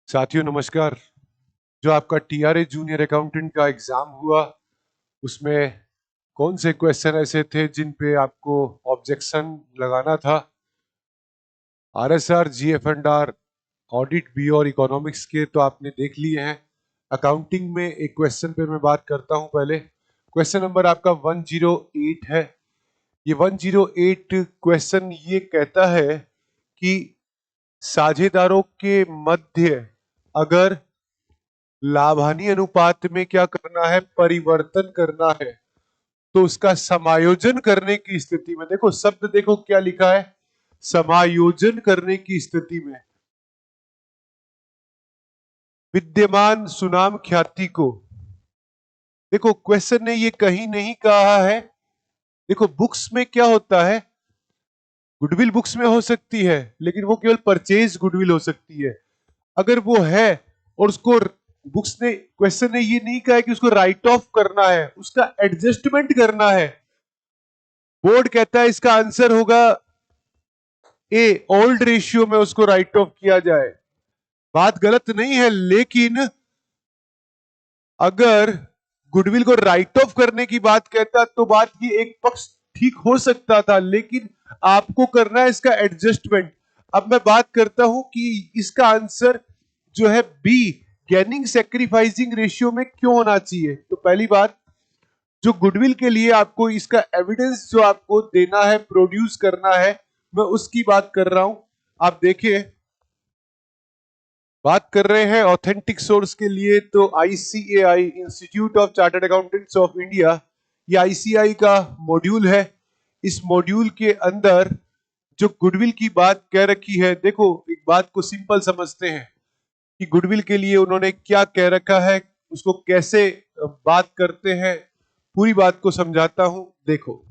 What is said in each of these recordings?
साथियों नमस्कार। जो आपका टीआरए जूनियर अकाउंटेंट का एग्जाम हुआ उसमें कौन से क्वेश्चन ऐसे थे जिन पे आपको ऑब्जेक्शन लगाना था? आरएसआर, जीएफएनआर, ऑडिट बी और इकोनॉमिक्स के तो आपने देख लिए हैं। अकाउंटिंग में एक क्वेश्चन पे मैं बात करता हूं। पहले क्वेश्चन नंबर आपका 108 है। ये 108 क्वेश्चन ये कहता है कि साझेदारों के मध्य अगर लाभ हानि अनुपात में क्या करना है, परिवर्तन करना है, तो उसका समायोजन करने की स्थिति में, देखो शब्द देखो क्या लिखा है, समायोजन करने की स्थिति में विद्यमान सुनाम ख्याति को, देखो क्वेश्चन ने ये कहीं नहीं कहा है। देखो बुक्स में क्या होता है, गुडविल बुक्स में हो सकती है लेकिन वो केवल परचेज गुडविल हो सकती है। अगर वो है और उसको बुक्स ने, क्वेश्चन ने ये नहीं कहा है कि उसको राइट ऑफ करना है, उसका एडजस्टमेंट करना है। बोर्ड कहता है इसका आंसर होगा ए, ओल्ड रेशियो में उसको राइट ऑफ किया जाए। बात गलत नहीं है, लेकिन अगर गुडविल को राइट ऑफ करने की बात कहता तो बात की एक पक्ष ठीक हो सकता था, लेकिन आपको करना है इसका एडजस्टमेंट। अब मैं बात करता हूं कि इसका आंसर जो है बी, गेनिंग सेक्रीफाइसिंग रेशियो में क्यों होना चाहिए। तो पहली बात, जो गुडविल के लिए आपको इसका एविडेंस जो आपको देना है, प्रोड्यूस करना है, मैं उसकी बात कर रहा हूं। आप देखिए, बात कर रहे हैं ऑथेंटिक सोर्स के लिए, तो ICAI, institute of chartered accountants of India, ये आईसीआई का मॉड्यूल है। इस मॉड्यूल के अंदर जो गुडविल की बात कह रखी है, देखो एक बात को सिंपल समझते हैं कि गुडविल के लिए उन्होंने क्या कह रखा है, उसको कैसे बात करते हैं, पूरी बात को समझाता हूं। देखो,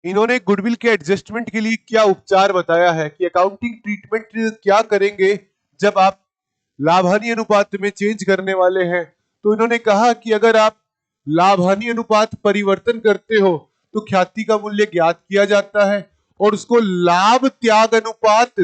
इन्होंने गुडविल के एडजस्टमेंट के लिए क्या उपचार बताया है कि अकाउंटिंग ट्रीटमेंट क्या करेंगे जब आप लाभ हानि अनुपात में चेंज करने वाले हैं। तो इन्होंने कहा कि अगर आप लाभ हानि अनुपात परिवर्तन करते हो तो ख्याति का मूल्य ज्ञात किया जाता है और उसको लाभ त्याग अनुपात,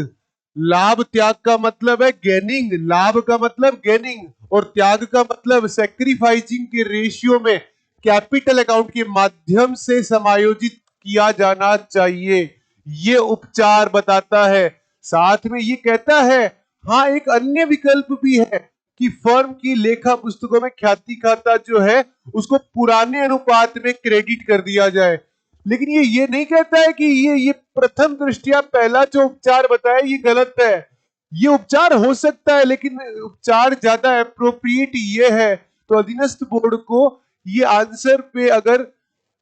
लाभ त्याग का मतलब है गेनिंग, लाभ का मतलब गेनिंग और त्याग का मतलब सेक्रीफाइसिंग के रेशियो में कैपिटल अकाउंट के माध्यम से समायोजित किया जाना चाहिए। ये उपचार बताता है। साथ में ये कहता है, हाँ एक अन्य विकल्प भी है कि फर्म की लेखा पुस्तकों में ख्याति खाता जो है उसको पुराने अनुपात में क्रेडिट कर दिया जाए। लेकिन ये नहीं कहता है कि ये प्रथम दृष्टिया पहला जो उपचार बताया ये गलत है। ये उपचार हो सकता है लेकिन उपचार ज्यादा अप्रोप्रिएट ये है। तो अधीनस्थ बोर्ड को ये आंसर पे अगर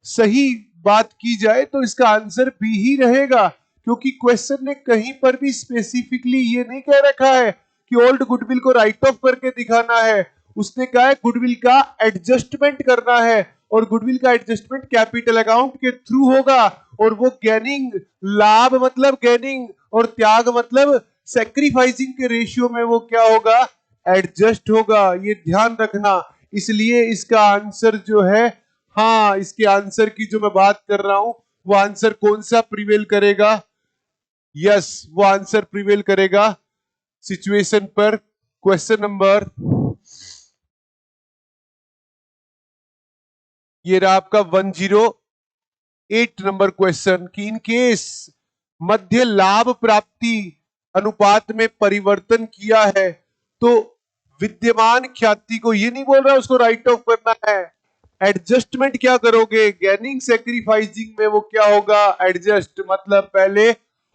सही बात की जाए तो इसका आंसर बी ही रहेगा, क्योंकि क्वेश्चन ने कहीं पर भी स्पेसिफिकली ये नहीं कह रखा है कि ओल्ड गुडविल को राइट ऑफ करके दिखाना है। उसने कहा है गुडविल का एडजस्टमेंट करना है और गुडविल का एडजस्टमेंट कैपिटल अकाउंट के थ्रू होगा और वो गेनिंग, लाभ मतलब गेनिंग और त्याग मतलब सेक्रीफाइसिंग के रेशियो में वो क्या होगा, एडजस्ट होगा। ये ध्यान रखना। इसलिए इसका आंसर जो है, हाँ इसके आंसर की जो मैं बात कर रहा हूं वो आंसर कौन सा प्रिवेल करेगा, यस वो आंसर प्रिवेल करेगा सिचुएशन पर। क्वेश्चन नंबर, ये रहा आपका 108 नंबर क्वेश्चन कि इन केस मध्य लाभ प्राप्ति अनुपात में परिवर्तन किया है तो विद्यमान ख्याति को, ये नहीं बोल रहा उसको राइट ऑफ करना है, एडजस्टमेंट क्या करोगे, गेनिंग सेक्रीफाइसिंग में वो क्या होगा, एडजस्ट मतलब पहले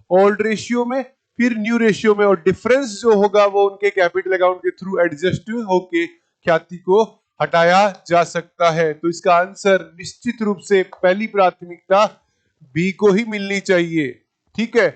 ओल्ड रेशियो में फिर न्यू रेशियो में, और डिफरेंस जो होगा वो उनके कैपिटल अकाउंट के थ्रू एडजस्ट होके ख्याति को हटाया जा सकता है। तो इसका आंसर निश्चित रूप से पहली प्राथमिकता बी को ही मिलनी चाहिए। ठीक है,